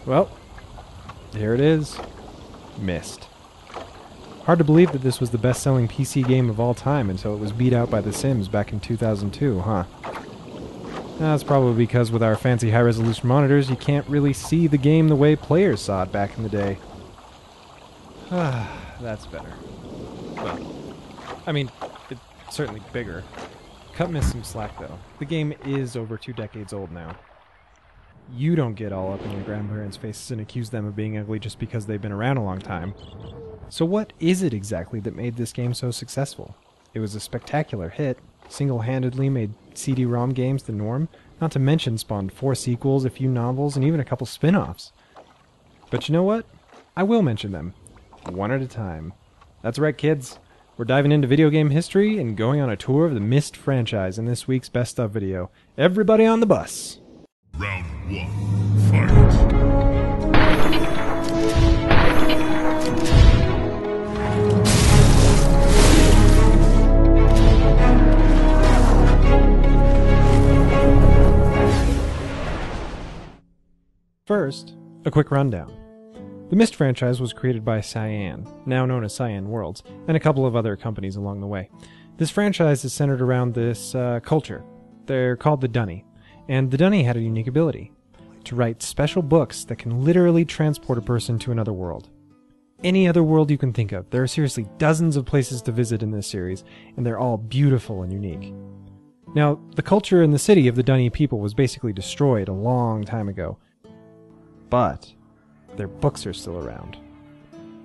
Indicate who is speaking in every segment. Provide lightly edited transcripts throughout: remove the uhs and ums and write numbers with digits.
Speaker 1: Well, here it is. Myst. Hard to believe that this was the best-selling PC game of all time until it was beat out by The Sims back in 2002, huh? That's probably because with our fancy high-resolution monitors, you can't really see the game the way players saw it back in the day. That's better. Well, I mean, it's certainly bigger. Cut Myst some slack, though. The game is over 2 decades old now. You don't get all up in your grandparents' faces and accuse them of being ugly just because they've been around a long time. So what is it exactly that made this game so successful? It was a spectacular hit, single-handedly made CD-ROM games the norm, not to mention spawned 4 sequels, a few novels, and even a couple spin-offs. But you know what? I will mention them, one at a time. That's right, kids. We're diving into video game history and going on a tour of the Myst franchise in this week's Best Of video. Everybody on the bus!
Speaker 2: Round 1, fight!
Speaker 1: First, a quick rundown. The Myst franchise was created by Cyan, now known as Cyan Worlds, and a couple of other companies along the way. This franchise is centered around this culture. They're called the Dunny, and the Dunny had a unique ability to write special books that can literally transport a person to another world. Any other world you can think of. There are seriously dozens of places to visit in this series, and they're all beautiful and unique. Now, the culture and the city of the Dunny people was basically destroyed a long time ago, but their books are still around.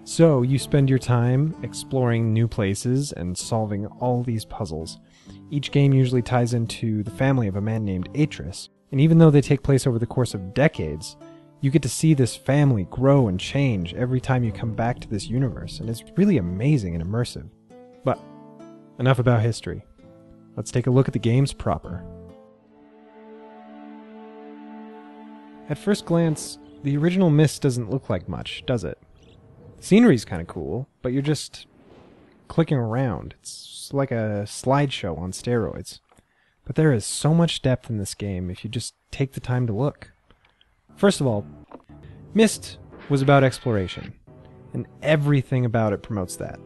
Speaker 1: So you spend your time exploring new places and solving all these puzzles. Each game usually ties into the family of a man named Atris, and even though they take place over the course of decades, you get to see this family grow and change every time you come back to this universe, and it's really amazing and immersive. But enough about history. Let's take a look at the games proper. At first glance, the original Myst doesn't look like much, does it? The scenery's kind of cool, but you're just clicking around. It's like a slideshow on steroids. But there is so much depth in this game if you just take the time to look. First of all, Myst was about exploration, and everything about it promotes that.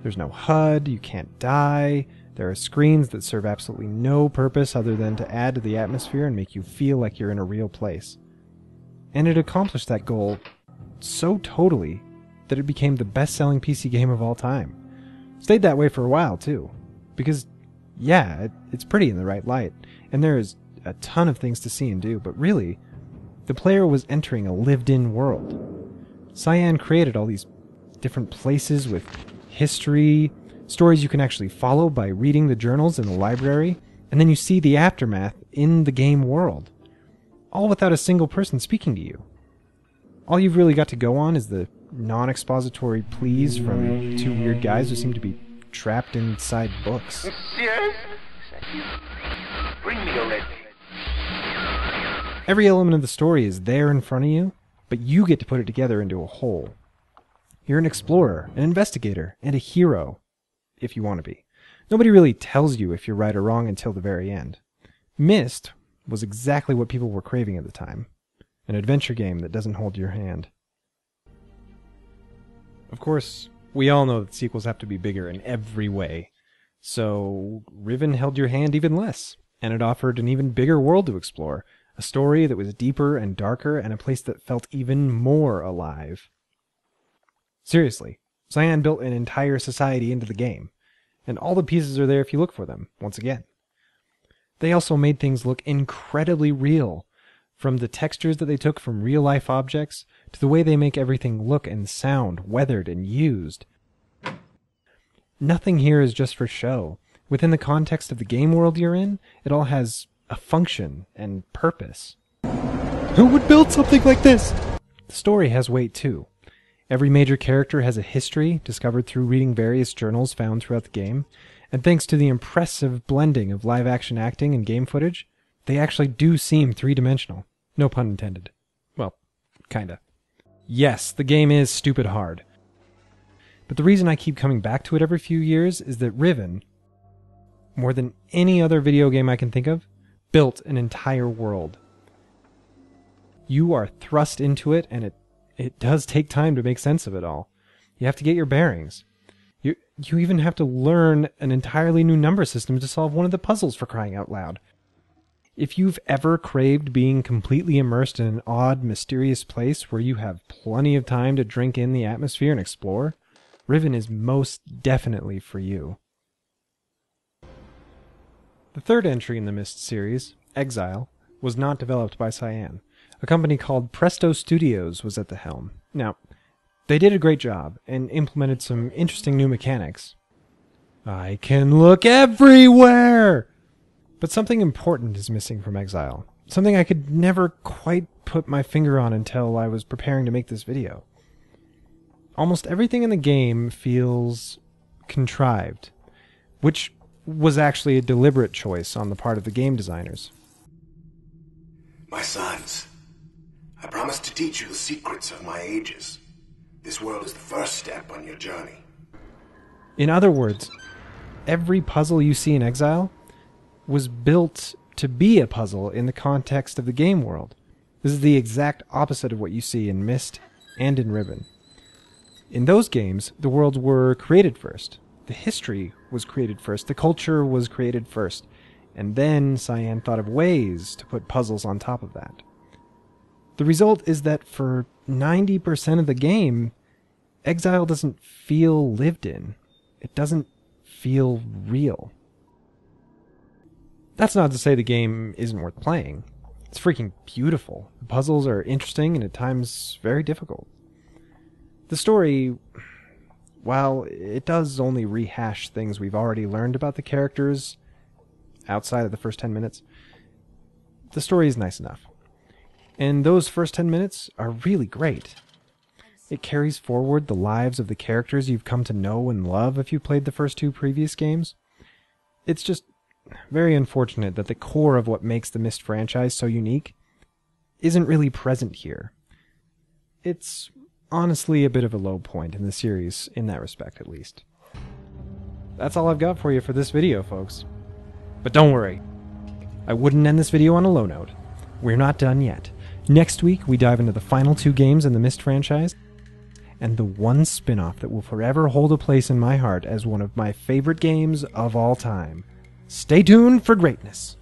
Speaker 1: There's no HUD, you can't die, there are screens that serve absolutely no purpose other than to add to the atmosphere and make you feel like you're in a real place. And it accomplished that goal so totally that it became the best-selling PC game of all time. Stayed that way for a while, too. Because, yeah, it's pretty in the right light, and there is a ton of things to see and do, but really, the player was entering a lived-in world. Cyan created all these different places with history, stories you can actually follow by reading the journals in the library, and then you see the aftermath in the game world. All without a single person speaking to you. All you've really got to go on is the non-expository pleas from 2 weird guys who seem to be trapped inside books.
Speaker 3: Monsieur? Bring me a red.
Speaker 1: Every element of the story is there in front of you, but you get to put it together into a whole. You're an explorer, an investigator, and a hero, if you want to be. Nobody really tells you if you're right or wrong until the very end. Myst was exactly what people were craving at the time. An adventure game that doesn't hold your hand. Of course, we all know that sequels have to be bigger in every way. So, Riven held your hand even less, and it offered an even bigger world to explore, a story that was deeper and darker, and a place that felt even more alive. Seriously, Cyan built an entire society into the game, and all the pieces are there if you look for them, once again. They also made things look incredibly real, from the textures that they took from real-life objects, to the way they make everything look and sound weathered and used. Nothing here is just for show. Within the context of the game world you're in, it all has a function and purpose. Who would build something like this? The story has weight too. Every major character has a history discovered through reading various journals found throughout the game, and thanks to the impressive blending of live-action acting and game footage, they actually do seem three-dimensional. No pun intended. Well, kinda. Yes, the game is stupid hard. But the reason I keep coming back to it every few years is that Riven, more than any other video game I can think of, built an entire world. You are thrust into it, and it does take time to make sense of it all. You have to get your bearings. You even have to learn an entirely new number system to solve one of the puzzles, for crying out loud. If you've ever craved being completely immersed in an odd, mysterious place where you have plenty of time to drink in the atmosphere and explore, Riven is most definitely for you. The third entry in the Myst series, Exile, was not developed by Cyan. A company called Presto Studios was at the helm. Now, they did a great job and implemented some interesting new mechanics. I can look everywhere! But something important is missing from Exile. Something I could never quite put my finger on until I was preparing to make this video. Almost everything in the game feels contrived, which was actually a deliberate choice on the part of the game designers.
Speaker 4: My sons, I promise to teach you the secrets of my ages. This world is the first step on your journey.
Speaker 1: In other words, every puzzle you see in Exile was built to be a puzzle in the context of the game world. This is the exact opposite of what you see in Myst and in Riven. In those games, the worlds were created first. The history was created first. The culture was created first. And then Cyan thought of ways to put puzzles on top of that. The result is that for 90% of the game, Exile doesn't feel lived in. It doesn't feel real. That's not to say the game isn't worth playing. It's freaking beautiful. The puzzles are interesting and at times very difficult. The story, while it does only rehash things we've already learned about the characters outside of the first 10 minutes, the story is nice enough. And those first 10 minutes are really great. It carries forward the lives of the characters you've come to know and love if you played the first two previous games. It's just very unfortunate that the core of what makes the Myst franchise so unique isn't really present here. It's honestly a bit of a low point in the series, in that respect at least. That's all I've got for you for this video, folks. But don't worry, I wouldn't end this video on a low note. We're not done yet. Next week, we dive into the final two games in the Myst franchise, and the one spin-off that will forever hold a place in my heart as one of my favorite games of all time. Stay tuned for greatness!